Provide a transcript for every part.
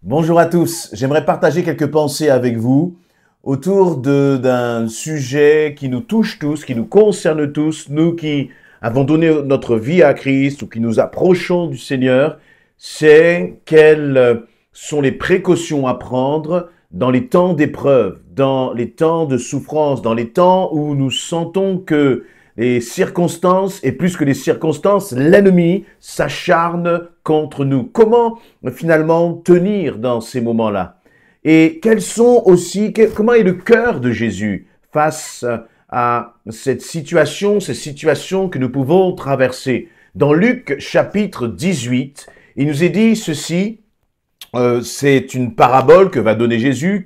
Bonjour à tous, j'aimerais partager quelques pensées avec vous autour d'un sujet qui nous touche tous, qui nous concerne tous, nous qui avons donné notre vie à Christ ou qui nous approchons du Seigneur, c'est quelles sont les précautions à prendre dans les temps d'épreuve, dans les temps de souffrance, dans les temps où nous sentons que les circonstances, et plus que les circonstances, l'ennemi s'acharne contre nous. Comment finalement tenir dans ces moments-là? Et comment est le cœur de Jésus face à cette situation, ces situations que nous pouvons traverser? Dans Luc chapitre 18, il nous est dit ceci, c'est une parabole que va donner Jésus,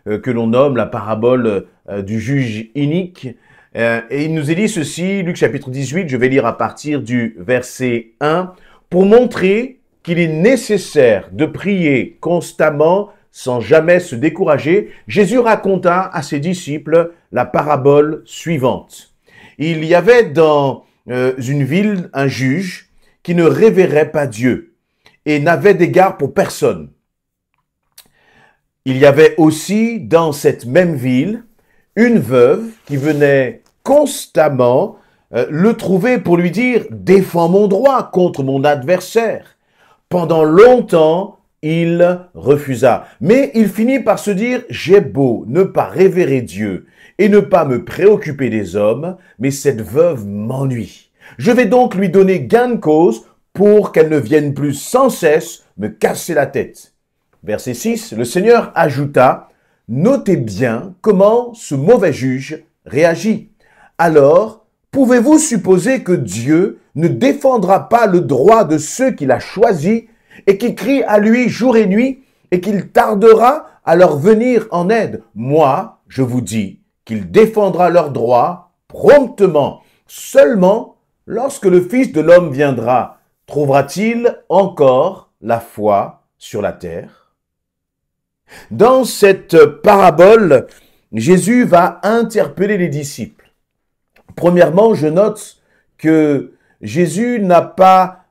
que l'on nomme la parabole du juge inique. Et il nous est dit ceci, Luc chapitre 18, je vais lire à partir du verset 1, pour montrer qu'il est nécessaire de prier constamment sans jamais se décourager. Jésus raconta à ses disciples la parabole suivante. Il y avait dans une ville un juge qui ne révérait pas Dieu et n'avait d'égard pour personne. Il y avait aussi dans cette même ville une veuve qui venait constamment le trouver pour lui dire « Défends mon droit contre mon adversaire ». Pendant longtemps, il refusa. Mais il finit par se dire « J'ai beau ne pas révérer Dieu et ne pas me préoccuper des hommes, mais cette veuve m'ennuie. Je vais donc lui donner gain de cause pour qu'elle ne vienne plus sans cesse me casser la tête. » Verset 6, le Seigneur ajouta « Notez bien comment ce mauvais juge réagit. Alors, pouvez-vous supposer que Dieu ne défendra pas le droit de ceux qu'il a choisis et qui crient à lui jour et nuit et qu'il tardera à leur venir en aide? Moi, je vous dis qu'il défendra leurs droits promptement. Seulement, lorsque le Fils de l'homme viendra, trouvera-t-il encore la foi sur la terre? » Dans cette parabole, Jésus va interpeller les disciples. Premièrement, je note que Jésus n'a pas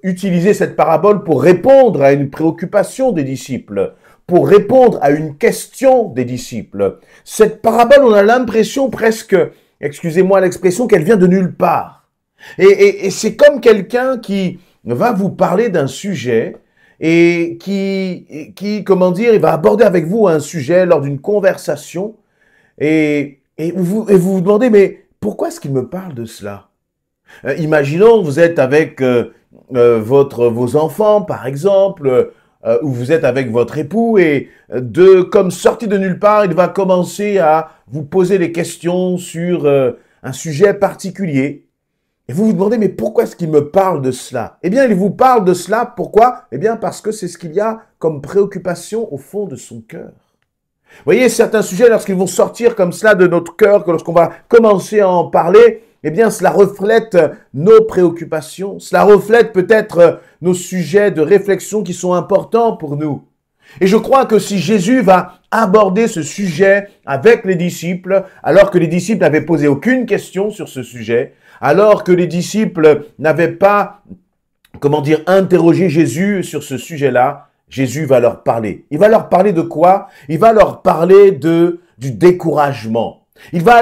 utilisé cette parabole pour répondre à une préoccupation des disciples, pour répondre à une question des disciples. Cette parabole, on a l'impression presque, excusez-moi l'expression, qu'elle vient de nulle part. Et c'est comme quelqu'un qui va vous parler d'un sujet et il va aborder avec vous un sujet lors d'une conversation et vous vous demandez, mais pourquoi est-ce qu'il me parle de cela? Imaginons, vous êtes avec vos enfants, par exemple, ou vous êtes avec votre époux et comme sorti de nulle part, il va commencer à vous poser des questions sur un sujet particulier. Et vous vous demandez, mais pourquoi est-ce qu'il me parle de cela? Eh bien, il vous parle de cela, pourquoi? Eh bien, parce que c'est ce qu'il y a comme préoccupation au fond de son cœur. Vous voyez, certains sujets, lorsqu'ils vont sortir comme cela de notre cœur, que lorsqu'on va commencer à en parler, eh bien, cela reflète nos préoccupations, cela reflète peut-être nos sujets de réflexion qui sont importants pour nous. Et je crois que si Jésus va aborder ce sujet avec les disciples, alors que les disciples n'avaient posé aucune question sur ce sujet, alors que les disciples n'avaient pas, interrogé Jésus sur ce sujet-là, Jésus va leur parler. Il va leur parler de quoi? Il va leur parler du découragement. Il va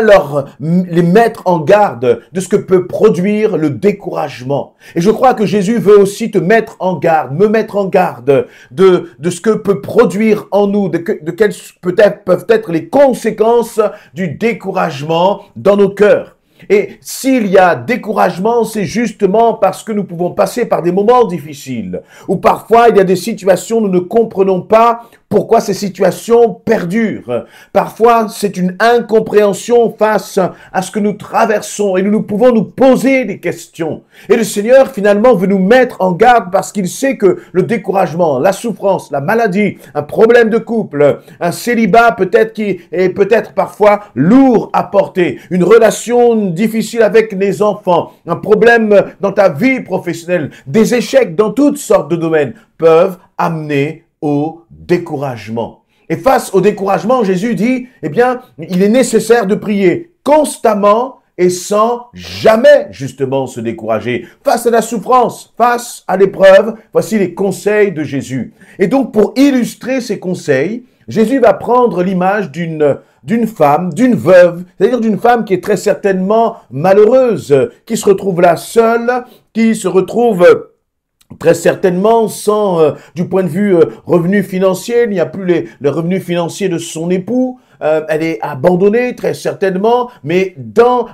les mettre en garde de ce que peut produire le découragement. Et je crois que Jésus veut aussi te mettre en garde, me mettre en garde de ce que peut produire en nous, de quelles peuvent être les conséquences du découragement dans nos cœurs. Et s'il y a découragement, c'est justement parce que nous pouvons passer par des moments difficiles, où parfois il y a des situations où nous ne comprenons pas pourquoi ces situations perdurent. Parfois, c'est une incompréhension face à ce que nous traversons et nous pouvons nous poser des questions. Et le Seigneur, finalement, veut nous mettre en garde parce qu'il sait que le découragement, la souffrance, la maladie, un problème de couple, un célibat peut-être qui est peut-être parfois lourd à porter, une relation difficile avec les enfants, un problème dans ta vie professionnelle, des échecs dans toutes sortes de domaines peuvent amener au découragement. Et face au découragement, Jésus dit, eh bien, il est nécessaire de prier constamment et sans jamais justement se décourager. Face à la souffrance, face à l'épreuve, voici les conseils de Jésus. Et donc pour illustrer ces conseils, Jésus va prendre l'image d'une femme, d'une veuve, c'est-à-dire d'une femme qui est très certainement malheureuse, qui se retrouve là seule, qui se retrouve très certainement sans, du point de vue revenu financier, il n'y a plus les revenus financiers de son époux, elle est abandonnée très certainement, mais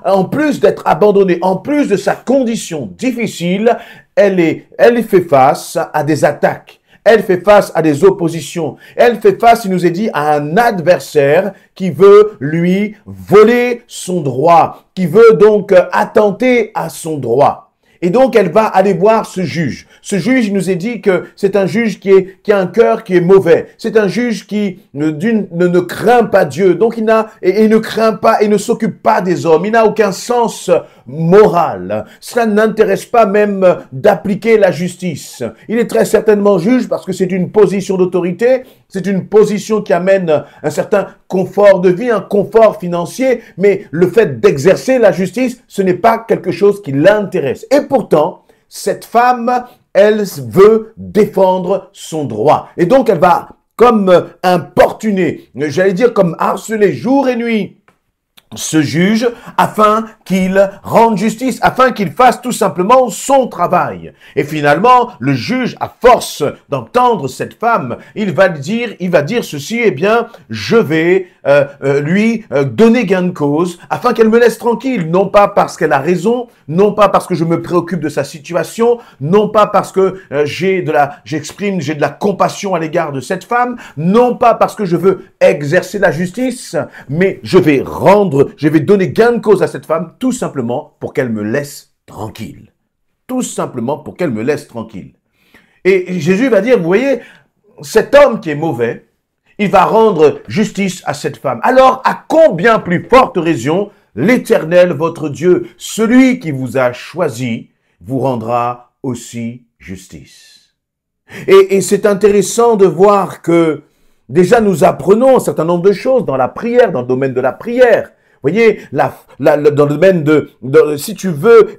en plus d'être abandonnée, en plus de sa condition difficile, elle fait face à des attaques. Elle fait face à des oppositions. Elle fait face, il nous est dit, à un adversaire qui veut lui voler son droit, qui veut donc attenter à son droit. Et donc, elle va aller voir ce juge. Ce juge, il nous est dit que c'est un juge qui a un cœur qui est mauvais. C'est un juge qui ne craint pas Dieu. Donc, il ne craint pas et ne s'occupe pas des hommes. Il n'a aucun sens moral. Cela n'intéresse pas même d'appliquer la justice. Il est très certainement juge parce que c'est une position d'autorité. C'est une position qui amène un certain confort de vie, un confort financier. Mais le fait d'exercer la justice, ce n'est pas quelque chose qui l'intéresse. Et pourtant, cette femme, elle veut défendre son droit. Et donc, elle va comme importuner, j'allais dire comme harceler jour et nuit ce juge afin qu'il rende justice, afin qu'il fasse tout simplement son travail. Et finalement, le juge, à force d'entendre cette femme, il va dire ceci, eh bien, je vais lui donner gain de cause afin qu'elle me laisse tranquille, non pas parce qu'elle a raison, non pas parce que je me préoccupe de sa situation, non pas parce que j'ai de la compassion à l'égard de cette femme, non pas parce que je veux exercer la justice, mais je vais donner gain de cause à cette femme tout simplement pour qu'elle me laisse tranquille. Tout simplement pour qu'elle me laisse tranquille. Et Jésus va dire, vous voyez, cet homme qui est mauvais, il va rendre justice à cette femme. Alors, à combien plus forte raison, l'Éternel, votre Dieu, celui qui vous a choisi, vous rendra aussi justice. Et c'est intéressant de voir que déjà nous apprenons un certain nombre de choses dans la prière, dans le domaine de la prière. Vous voyez, dans le domaine si tu veux,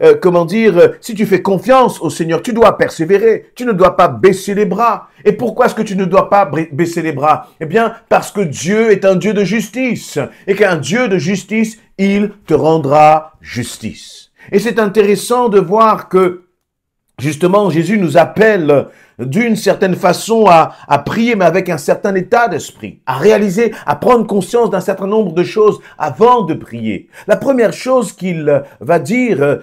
si tu fais confiance au Seigneur, tu dois persévérer, tu ne dois pas baisser les bras. Et pourquoi est-ce que tu ne dois pas baisser les bras? Eh bien, parce que Dieu est un Dieu de justice, et qu'un Dieu de justice, il te rendra justice. Et c'est intéressant de voir que, justement, Jésus nous appelle d'une certaine façon à prier, mais avec un certain état d'esprit, à réaliser, à prendre conscience d'un certain nombre de choses avant de prier. La première chose qu'il va dire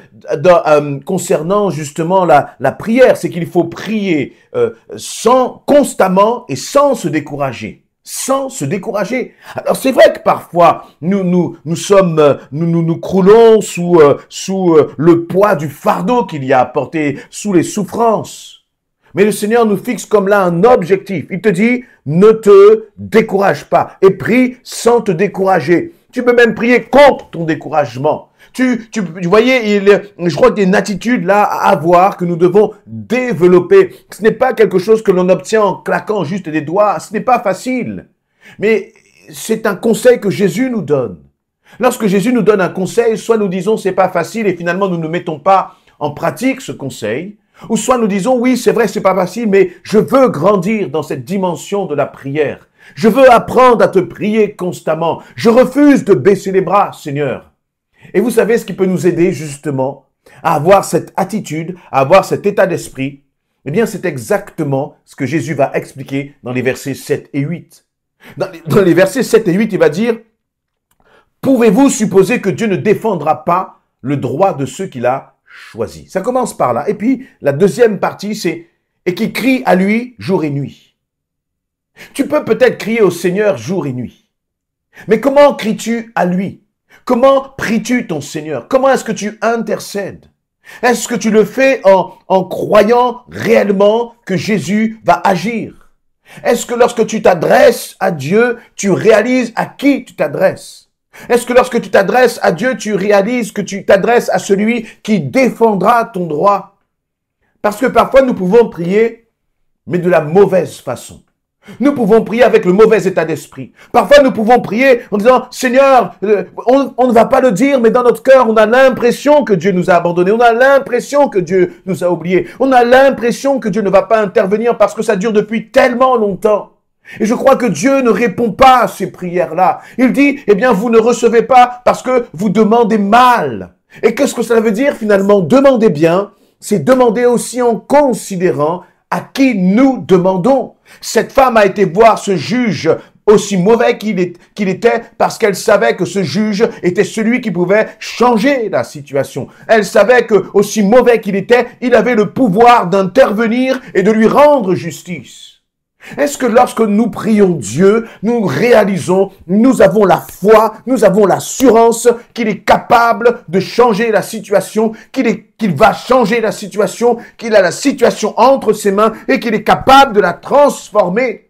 concernant justement la prière, c'est qu'il faut prier constamment et sans se décourager. Sans se décourager. Alors c'est vrai que parfois nous croulons sous le poids du fardeau qu'il y a à porter, sous les souffrances. Mais le Seigneur nous fixe comme là un objectif. Il te dit, ne te décourage pas et prie sans te décourager. Tu peux même prier contre ton découragement. Tu voyez, je crois qu'il y a une attitude là à avoir que nous devons développer. Ce n'est pas quelque chose que l'on obtient en claquant juste des doigts. Ce n'est pas facile. Mais c'est un conseil que Jésus nous donne. Lorsque Jésus nous donne un conseil, soit nous disons c'est pas facile et finalement nous ne mettons pas en pratique ce conseil, ou soit nous disons oui c'est vrai c'est pas facile mais je veux grandir dans cette dimension de la prière. Je veux apprendre à te prier constamment. Je refuse de baisser les bras, Seigneur. Et vous savez ce qui peut nous aider justement à avoir cette attitude, à avoir cet état d'esprit? Eh bien, c'est exactement ce que Jésus va expliquer dans les versets 7 et 8. Dans les versets 7 et 8, il va dire « Pouvez-vous supposer que Dieu ne défendra pas le droit de ceux qu'il a choisis ?» Ça commence par là. Et puis, la deuxième partie, c'est « Et qui crie à lui jour et nuit ». Tu peux peut-être crier au Seigneur jour et nuit. Mais comment cries-tu à lui? Comment pries-tu ton Seigneur? Comment est-ce que tu intercèdes? Est-ce que tu le fais en croyant réellement que Jésus va agir? Est-ce que lorsque tu t'adresses à Dieu, tu réalises à qui tu t'adresses? Est-ce que lorsque tu t'adresses à Dieu, tu réalises que tu t'adresses à celui qui défendra ton droit? Parce que parfois nous pouvons prier, mais de la mauvaise façon. Nous pouvons prier avec le mauvais état d'esprit. Parfois, nous pouvons prier en disant, Seigneur, on ne va pas le dire, mais dans notre cœur, on a l'impression que Dieu nous a abandonnés. On a l'impression que Dieu nous a oubliés. On a l'impression que Dieu ne va pas intervenir parce que ça dure depuis tellement longtemps. Et je crois que Dieu ne répond pas à ces prières-là. Il dit, eh bien, vous ne recevez pas parce que vous demandez mal. Et qu'est-ce que cela veut dire finalement? Demandez bien, c'est demander aussi en considérant à qui nous demandons. Cette femme a été voir ce juge aussi mauvais qu'il était parce qu'elle savait que ce juge était celui qui pouvait changer la situation. Elle savait que aussi mauvais qu'il était, il avait le pouvoir d'intervenir et de lui rendre justice. Est-ce que lorsque nous prions Dieu, nous réalisons, nous avons la foi, nous avons l'assurance qu'il est capable de changer la situation, qu'il va changer la situation, qu'il a la situation entre ses mains et qu'il est capable de la transformer?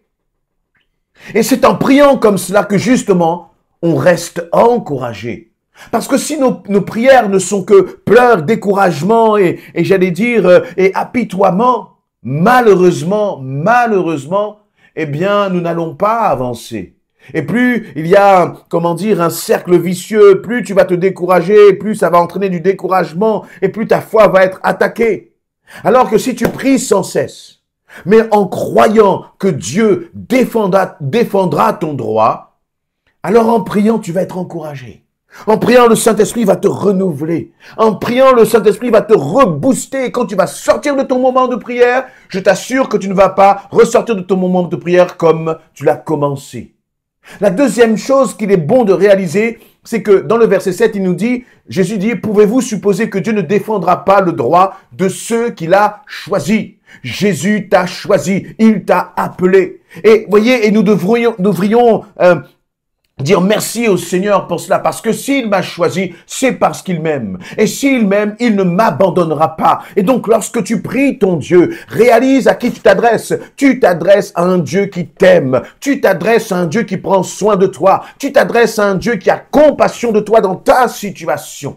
Et c'est en priant comme cela que justement, on reste encouragé. Parce que si nos prières ne sont que pleurs, découragement et j'allais dire, et apitoiement, malheureusement, eh bien, nous n'allons pas avancer. Et plus il y a, comment dire, un cercle vicieux, plus tu vas te décourager, plus ça va entraîner du découragement, et plus ta foi va être attaquée. Alors que si tu pries sans cesse, mais en croyant que Dieu défendra ton droit, alors en priant, tu vas être encouragé. En priant, le Saint-Esprit va te renouveler. En priant, le Saint-Esprit va te rebooster. Et quand tu vas sortir de ton moment de prière, je t'assure que tu ne vas pas ressortir de ton moment de prière comme tu l'as commencé. La deuxième chose qu'il est bon de réaliser, c'est que dans le verset 7, il nous dit, Jésus dit, pouvez-vous supposer que Dieu ne défendra pas le droit de ceux qu'il a choisis? Jésus t'a choisi, il t'a appelé. Et voyez, et nous devrions dire merci au Seigneur pour cela, parce que s'il m'a choisi, c'est parce qu'il m'aime. Et s'il m'aime, il ne m'abandonnera pas. Et donc, lorsque tu pries ton Dieu, réalise à qui tu t'adresses. Tu t'adresses à un Dieu qui t'aime. Tu t'adresses à un Dieu qui prend soin de toi. Tu t'adresses à un Dieu qui a compassion de toi dans ta situation.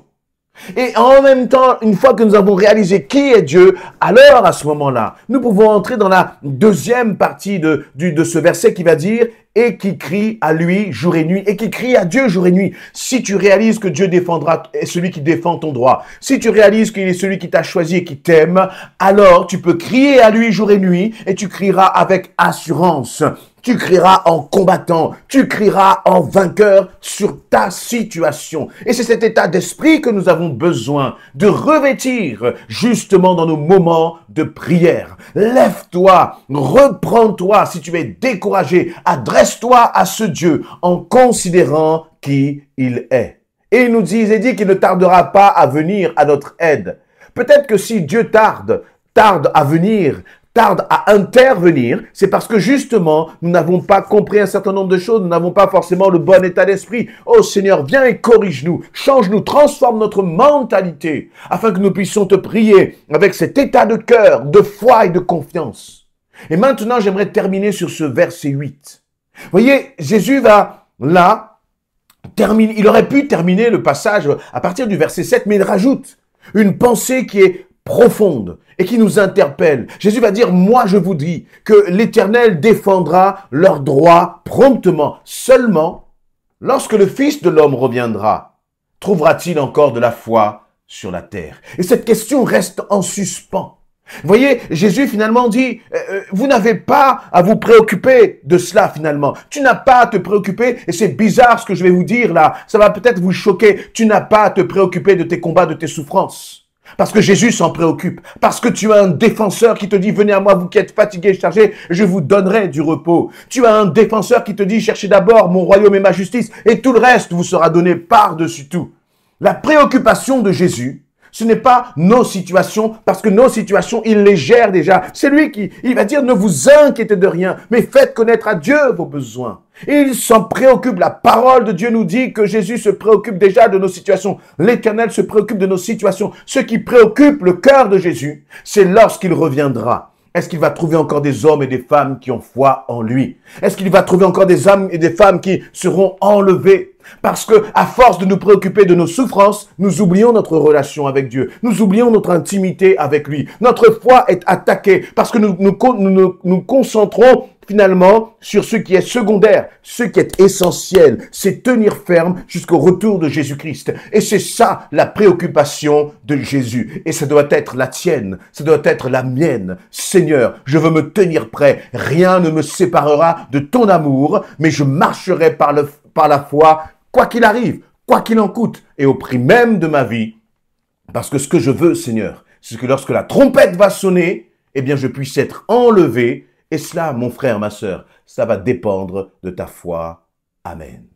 Et en même temps, une fois que nous avons réalisé qui est Dieu, alors à ce moment-là, nous pouvons entrer dans la deuxième partie de ce verset qui va dire « Et qui crie à lui jour et nuit » et qui crie à Dieu jour et nuit. Si tu réalises que Dieu défendra, est celui qui défend ton droit, si tu réalises qu'il est celui qui t'a choisi et qui t'aime, alors tu peux crier à lui jour et nuit et tu crieras avec assurance. Tu crieras en combattant, tu crieras en vainqueur sur ta situation. Et c'est cet état d'esprit que nous avons besoin de revêtir justement dans nos moments de prière. Lève-toi, reprends-toi si tu es découragé, adresse-toi à ce Dieu en considérant qui il est. Et il nous dit qu'il ne tardera pas à venir à notre aide. Peut-être que si Dieu tarde à venir, tarde à intervenir, c'est parce que justement, nous n'avons pas compris un certain nombre de choses, nous n'avons pas forcément le bon état d'esprit. Oh Seigneur, viens et corrige-nous, change-nous, transforme notre mentalité, afin que nous puissions te prier avec cet état de cœur, de foi et de confiance. Et maintenant, j'aimerais terminer sur ce verset 8. Vous voyez, Jésus va là, il aurait pu terminer le passage à partir du verset 7, mais il rajoute une pensée qui est profonde et qui nous interpelle. Jésus va dire, moi je vous dis que l'Éternel défendra leurs droits promptement. Seulement, lorsque le Fils de l'homme reviendra, trouvera-t-il encore de la foi sur la terre? Et cette question reste en suspens. Vous voyez, Jésus finalement dit, vous n'avez pas à vous préoccuper de cela finalement. Tu n'as pas à te préoccuper, et c'est bizarre ce que je vais vous dire là, ça va peut-être vous choquer, tu n'as pas à te préoccuper de tes combats, de tes souffrances. Parce que Jésus s'en préoccupe. Parce que tu as un défenseur qui te dit, venez à moi, vous qui êtes fatigués et chargés, je vous donnerai du repos. Tu as un défenseur qui te dit, cherchez d'abord mon royaume et ma justice, et tout le reste vous sera donné par-dessus tout. La préoccupation de Jésus, ce n'est pas nos situations, parce que nos situations, il les gère déjà. C'est lui il va dire, ne vous inquiétez de rien, mais faites connaître à Dieu vos besoins. Il s'en préoccupe. La parole de Dieu nous dit que Jésus se préoccupe déjà de nos situations. L'Éternel se préoccupe de nos situations. Ce qui préoccupe le cœur de Jésus, c'est lorsqu'il reviendra. Est-ce qu'il va trouver encore des hommes et des femmes qui ont foi en lui? Est-ce qu'il va trouver encore des hommes et des femmes qui seront enlevés? Parce que, à force de nous préoccuper de nos souffrances, nous oublions notre relation avec Dieu. Nous oublions notre intimité avec lui. Notre foi est attaquée parce que nous concentrons finalement sur ce qui est secondaire, ce qui est essentiel, c'est tenir ferme jusqu'au retour de Jésus-Christ. Et c'est ça la préoccupation de Jésus. Et ça doit être la tienne, ça doit être la mienne. Seigneur, je veux me tenir prêt. Rien ne me séparera de ton amour, mais je marcherai par la foi, quoi qu'il arrive, quoi qu'il en coûte, et au prix même de ma vie. Parce que ce que je veux, Seigneur, c'est que lorsque la trompette va sonner, eh bien, je puisse être enlevé. Et cela, mon frère, ma sœur, ça va dépendre de ta foi. Amen.